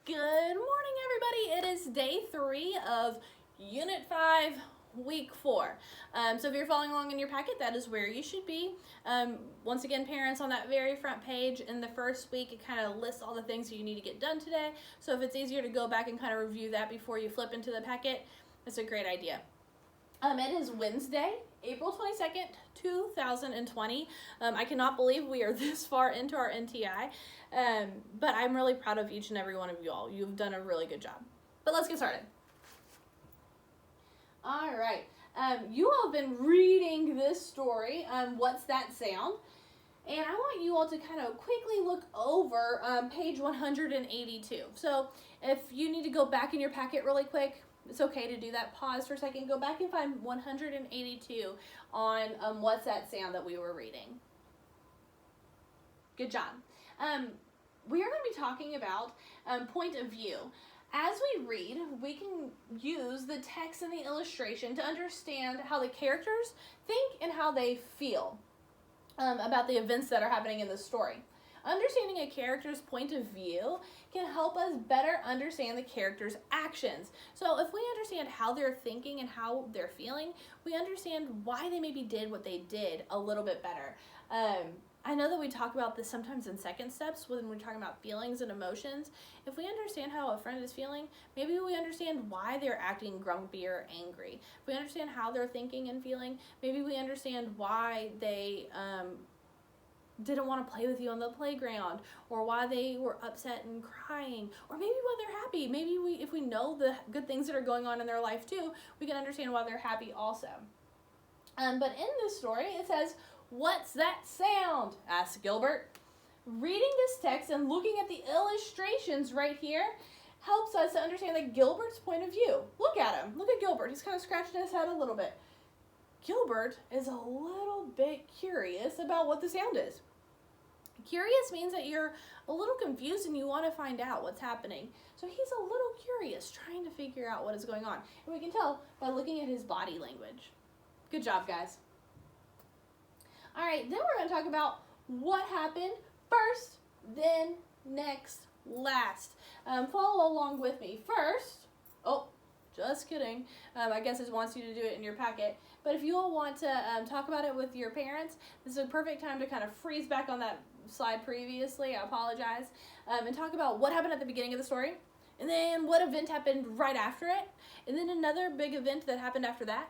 Good morning, everybody. It is day 3 of Unit 5, Week 4. So if you're following along in your packet, that is where you should be. Once again, parents, on that very front page in the first week, it kind of lists all the things that you need to get done today. So if it's easier to go back and kind of review that before you flip into the packet, it's a great idea. It is Wednesday, April 22nd, 2020. I cannot believe we are this far into our NTI, but I'm really proud of each and every one of you all. You've done a really good job. But let's get started. All right. You all have been reading this story, What's That Sound? And I want you all to kind of quickly look over page 182. So if you need to go back in your packet really quick, it's okay to do that. Pause for a second. Go back and find 182 on What's That Sound that we were reading. Good job. We are going to be talking about point of view. As we read, we can use the text and the illustration to understand how the characters think and how they feel about the events that are happening in the story. Understanding a character's point of view can help us better understand the character's actions. So if we understand how they're thinking and how they're feeling, we understand why they maybe did what they did a little bit better. I know that we talk about this sometimes in second steps when we're talking about feelings and emotions. If we understand how a friend is feeling, maybe we understand why they're acting grumpy or angry. If we understand how they're thinking and feeling, maybe we understand why they didn't want to play with you on the playground, or why they were upset and crying, or maybe why they're happy. Maybe if we know the good things that are going on in their life too, we can understand why they're happy also. But in this story, it says, "What's that sound?" asked Gilbert. Reading this text and looking at the illustrations right here helps us to understand that Gilbert's point of view. Look at him. Look at Gilbert. He's kind of scratching his head a little bit. Gilbert is a little bit curious about what the sound is. Curious means that you're a little confused and you want to find out what's happening. So he's a little curious, trying to figure out what is going on. And we can tell by looking at his body language. Good job, guys. All right, then we're going to talk about what happened first, then, next, last. Follow along with me. First, just kidding. I guess it wants you to do it in your packet. But if you all want to talk about it with your parents, this is a perfect time to kind of freeze back on that slide previously. I apologize. And talk about what happened at the beginning of the story, and then what event happened right after it, and then another big event that happened after that,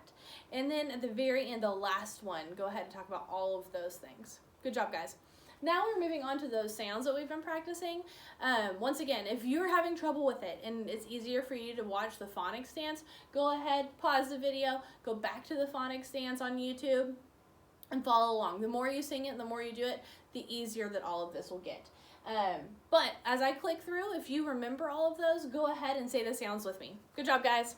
and then at the very end, the last one. Go ahead and talk about all of those things. Good job, guys. Now we're moving on to those sounds that we've been practicing. Once again, if you're having trouble with it and it's easier for you to watch the phonics dance, go ahead, pause the video, go back to the phonics dance on YouTube, and follow along. The more you sing it, the more you do it, the easier that all of this will get. But as I click through, if you remember all of those, go ahead and say the sounds with me. Good job, guys.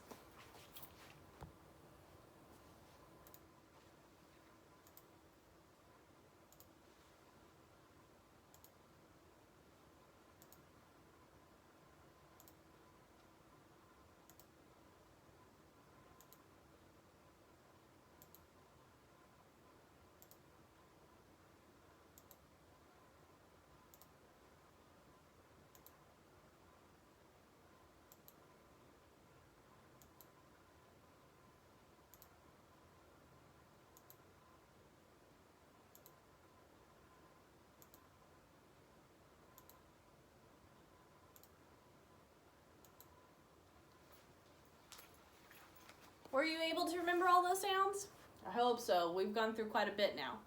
Were you able to remember all those sounds? I hope so. We've gone through quite a bit now.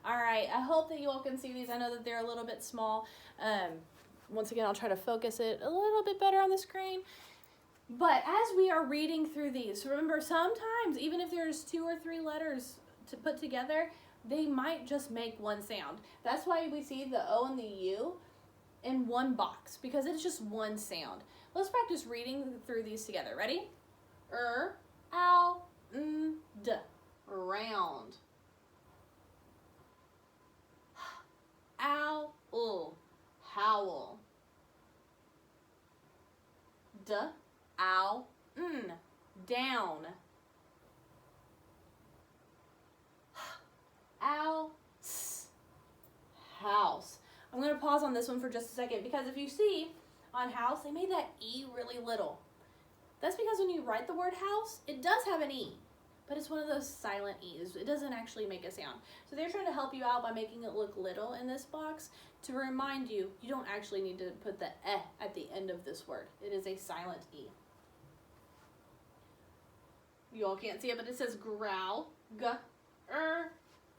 All right, I hope that you all can see these. I know that they're a little bit small. Once again, I'll try to focus it a little bit better on the screen. But as we are reading through these, remember sometimes, even if there's 2 or 3 letters to put together, they might just make one sound. That's why we see the O and the U in one box, because it's just one sound. Let's practice reading through these together. Ready? Ow, d, round. Owl, howl. D, ow, down. Ow, s, house. I'm going to pause on this one for just a second, because if you see on house, they made that E really little. That's because when you write the word house, it does have an E, but it's one of those silent E's. It doesn't actually make a sound. So they're trying to help you out by making it look little in this box to remind you, you don't actually need to put the eh at the end of this word. It is a silent E. You all can't see it, but it says growl.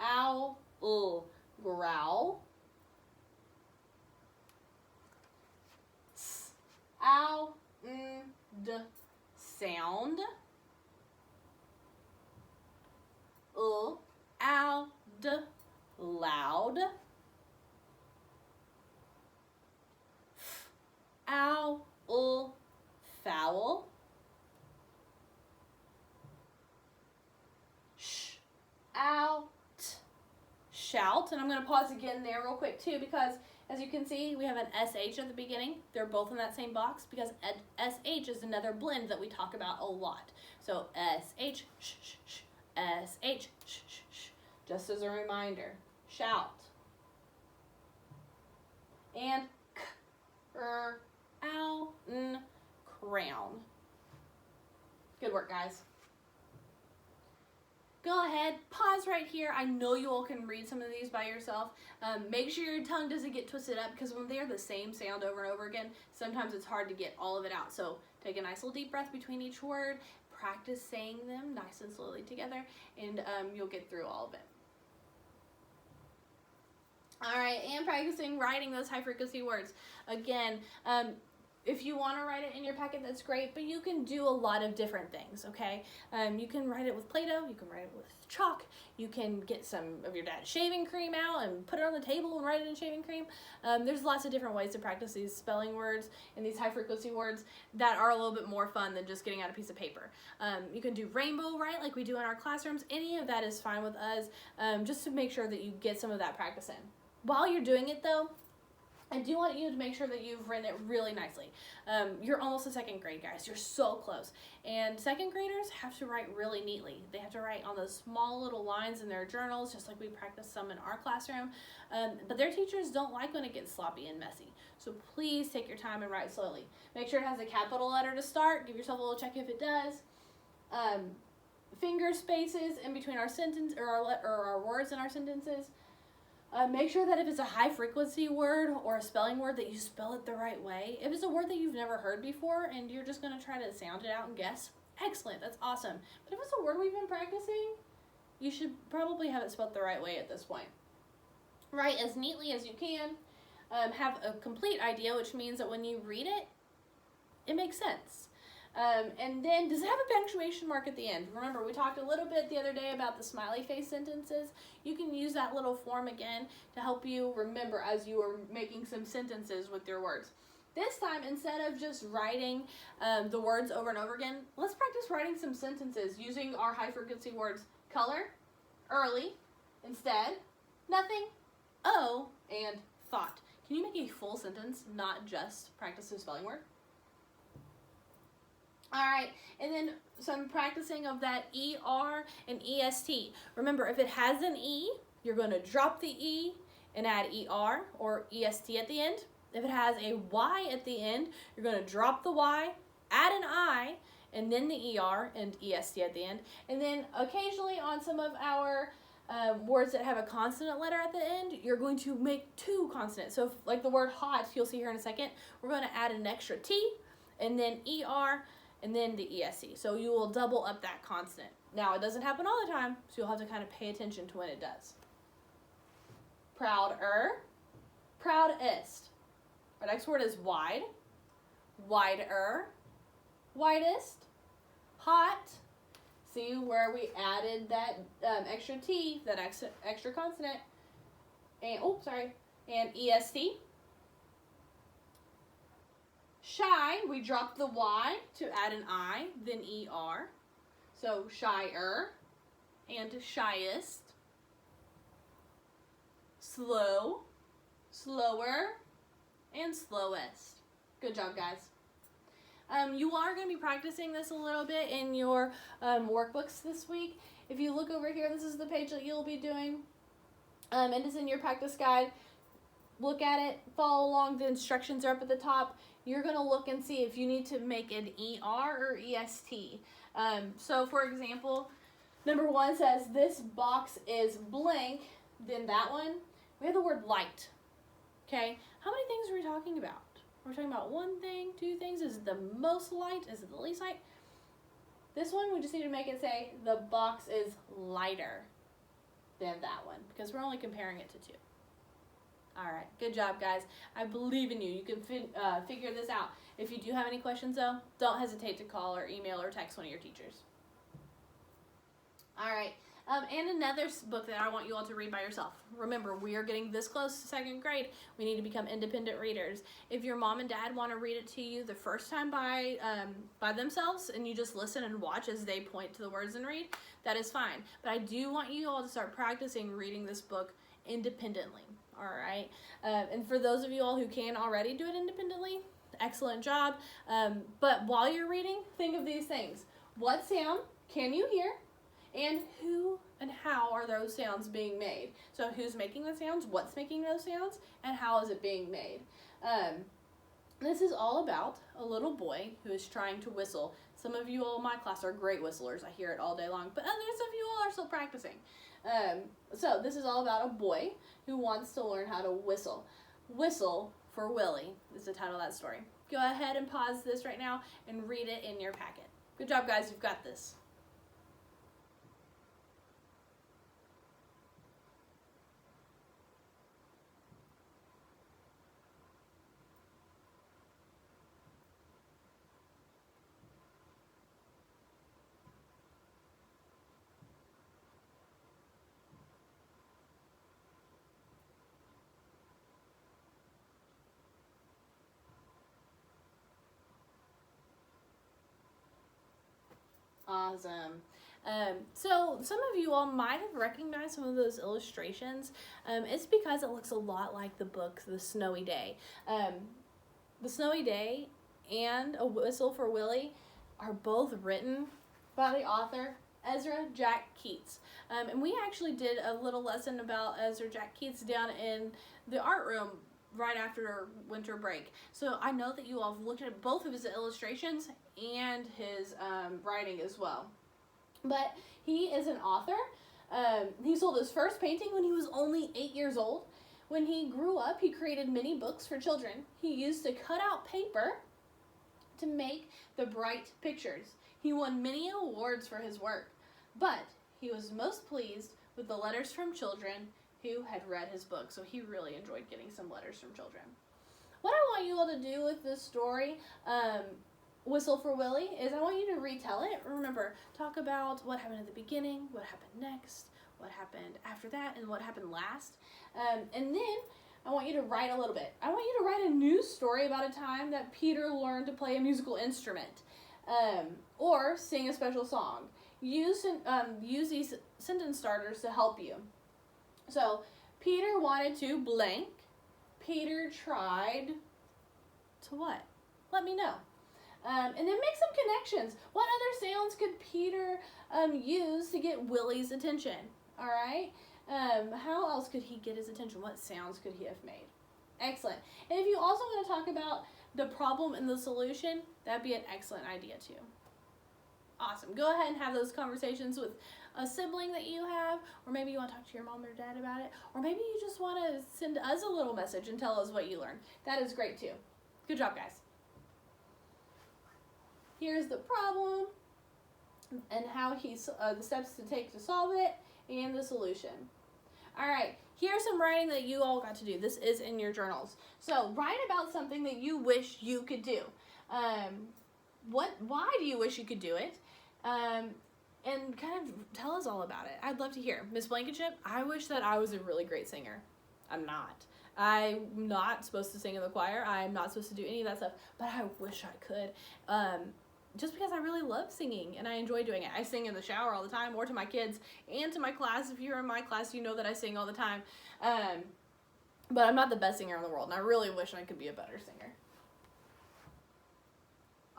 Ow, growl. Ow, d, sound. Ow, d, loud. Ow, foul. Out, shout. And I'm going to pause again there real quick too, because as you can see, we have an SH at the beginning. They're both in that same box because SH is another blend that we talk about a lot. So SH, sh, sh, sh, SH, sh, sh, sh. Just as a reminder, shout. And crown. Good work, guys. Go ahead, pause right here. I know you all can read some of these by yourself. Make sure your tongue doesn't get twisted up, because when they're the same sound over and over again, sometimes it's hard to get all of it out. So take a nice little deep breath between each word, practice saying them nice and slowly together, and you'll get through all of it. All right, and practicing writing those high frequency words. Again, if you want to write it in your packet, that's great, but you can do a lot of different things, okay? You can write it with Play-Doh, you can write it with chalk, you can get some of your dad's shaving cream out and put it on the table and write it in shaving cream. There's lots of different ways to practice these spelling words and these high-frequency words that are a little bit more fun than just getting out a piece of paper. You can do rainbow, right, like we do in our classrooms. Any of that is fine with us, just to make sure that you get some of that practice in. While you're doing it, though, I do want you to make sure that you've written it really nicely. You're almost in second grade, guys. You're so close. And second graders have to write really neatly. They have to write on those small little lines in their journals, just like we practice some in our classroom. But their teachers don't like when it gets sloppy and messy. So please take your time and write slowly. Make sure it has a capital letter to start. Give yourself a little check if it does. Finger spaces in between our sentence or our words in our sentences. Make sure that if it's a high frequency word or a spelling word that you spell it the right way. If it's a word that you've never heard before and you're just going to try to sound it out and guess, excellent, that's awesome. But if it's a word we've been practicing, you should probably have it spelled the right way at this point. Write as neatly as you can. Have a complete idea, which means that when you read it, it makes sense. And then, does it have a punctuation mark at the end? Remember, we talked a little bit the other day about the smiley face sentences. You can use that little form again to help you remember as you are making some sentences with your words. This time, instead of just writing the words over and over again, let's practice writing some sentences using our high frequency words color, early, instead, nothing, oh, and thought. Can you make a full sentence, not just practice a spelling word? All right, and then some practicing of that ER and EST. Remember, if it has an E, you're going to drop the E and add ER or EST at the end. If it has a Y at the end, you're going to drop the Y, add an I, and then the ER and EST at the end. And then occasionally on some of our words that have a consonant letter at the end, you're going to make two consonants. So if, like the word hot, you'll see here in a second, we're going to add an extra T and then ER and then the ESC. So you will double up that consonant. Now, it doesn't happen all the time, so you'll have to kind of pay attention to when it does. Prouder, proudest. Our next word is wide, wider, widest, hot. See where we added that extra T, that extra consonant, and and EST. Shy, we dropped the Y to add an I, then ER. So shyer and shyest. Slow, slower, and slowest. Good job, guys. You are going to be practicing this a little bit in your workbooks this week. If you look over here, this is the page that you'll be doing, and it's in your practice guide. look at it, follow along. The instructions are up at the top. You're going to look and see if you need to make an ER or EST. So, for example, number 1 says this box is blank. Then that one, we have the word light. Okay, how many things are we talking about? Are we talking about one thing, 2 things? Is it the most light? Is it the least light? This one, we just need to make it say the box is lighter than that one because we're only comparing it to 2. All right, good job, guys. I believe in you. You can figure this out. If you do have any questions, though, don't hesitate to call or email or text one of your teachers. All right, and another book that I want you all to read by yourself. Remember, we are getting this close to 2nd grade. We need to become independent readers. If your mom and dad want to read it to you the first time by themselves, and you just listen and watch as they point to the words and read, that is fine. But I do want you all to start practicing reading this book independently. All right, and for those of you all who can already do it independently, excellent job. But while you're reading, think of these things. What sound can you hear? And who and how are those sounds being made? So who's making the sounds, what's making those sounds, and how is it being made? This is all about a little boy who is trying to whistle. Some of you all in my class are great whistlers. I hear it all day long, but others of you all are still practicing. So this is all about a boy who wants to learn how to whistle. Whistle for Willie is the title of that story. Go ahead and pause this right now and read it in your packet. Good job, guys. You've got this. Awesome. So some of you all might have recognized some of those illustrations. It's because it looks a lot like the book, The Snowy Day. The Snowy Day and A Whistle for Willie are both written by the author Ezra Jack Keats. And we actually did a little lesson about Ezra Jack Keats down in the art room right after winter break. So I know that you all have looked at both of his illustrations and his writing as well. But he is an author. He sold his first painting when he was only 8 years old. When he grew up, he created many books for children. He used to cut out paper to make the bright pictures. He won many awards for his work, but he was most pleased with the letters from children who had read his book, so he really enjoyed getting some letters from children. What I want you all to do with this story, Whistle for Willie, is I want you to retell it. Remember, talk about what happened at the beginning, what happened next, what happened after that, and what happened last. And then I want you to write a little bit. I want you to write a news story about a time that Peter learned to play a musical instrument, or sing a special song. Use these sentence starters to help you. So, Peter wanted to blank. Peter tried to what? Let me know. And then make some connections. What other sounds could Peter use to get Willie's attention? All right? How else could he get his attention? What sounds could he have made? Excellent. And if you also want to talk about the problem and the solution, that'd be an excellent idea too. Awesome. Go ahead and have those conversations with a sibling that you have, or maybe you want to talk to your mom or dad about it, or maybe you just want to send us a little message and tell us what you learned. That is great too. Good job, guys. Here's the problem and how the steps to take to solve it and the solution. All right, here's some writing that you all got to do. This is in your journals. So write about something that you wish you could do. Why do you wish you could do it? And kind of tell us all about it. I'd love to hear. Miss Blankenship, I wish that I was a really great singer. I'm not. I'm not supposed to sing in the choir. I'm not supposed to do any of that stuff, but I wish I could. Just because I really love singing and I enjoy doing it. I sing in the shower all the time, or to my kids and to my class. If you're in my class, you know that I sing all the time. But I'm not the best singer in the world, and I really wish I could be a better singer.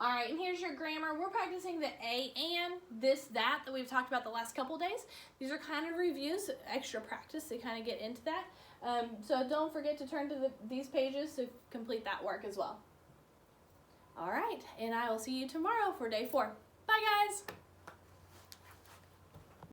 All right, and here's your grammar. We're practicing the a, and, this, that we've talked about the last couple days. These are kind of reviews, extra practice to kind of get into that. So don't forget to turn to these pages to complete that work as well. All right, and I will see you tomorrow for day 4. Bye, guys.